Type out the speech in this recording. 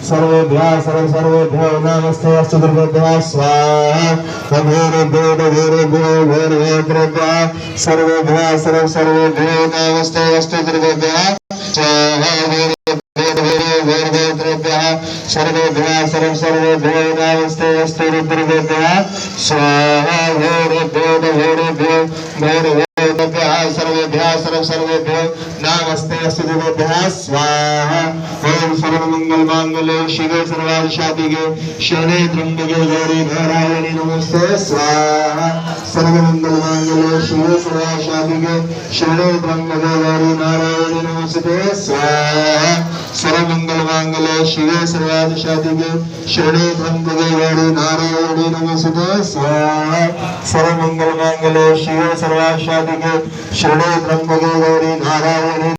सर्वेभ्यः सर्वेभ्यो नमस्ते अस्तु दुर्गेभ्यः स्वाहा सर्वेभ्यः सर्वेभ्यो नमस्ते अस्तु दुर्गेभ्यः स्वाहा सर्वेभ्यः सर्वेभ्यो नमस्ते अस्तु रुद्रेभ्यः स्वाहा सर्वेभ्यः सर्वेभ्यो नमस्ते अस्तु देवेभ्यः स्वाहा ओम सर्वमंगल मांगल्ये शिवे सर्वार्थसाधिके शरणे त्र्यंबके गौरी नारायणी नमस्ते स्वाहा सर्वमंगल मांगल्ये शिवे सर्वार्थसाधिके शरणे त्र्यंबके गौरी नारायणी नमस्ते स्वाहा सर्वमंगल मांगल्ये शिवे सर्वार्थसाधिके शरणे त्र्यंबके गौरी नारायणी नमस्ते स्वाहा सर्वमंगल मांगल्ये शिवे सर्वार्थसाधिके शरणे त्र्यंबके गौरी नारायणी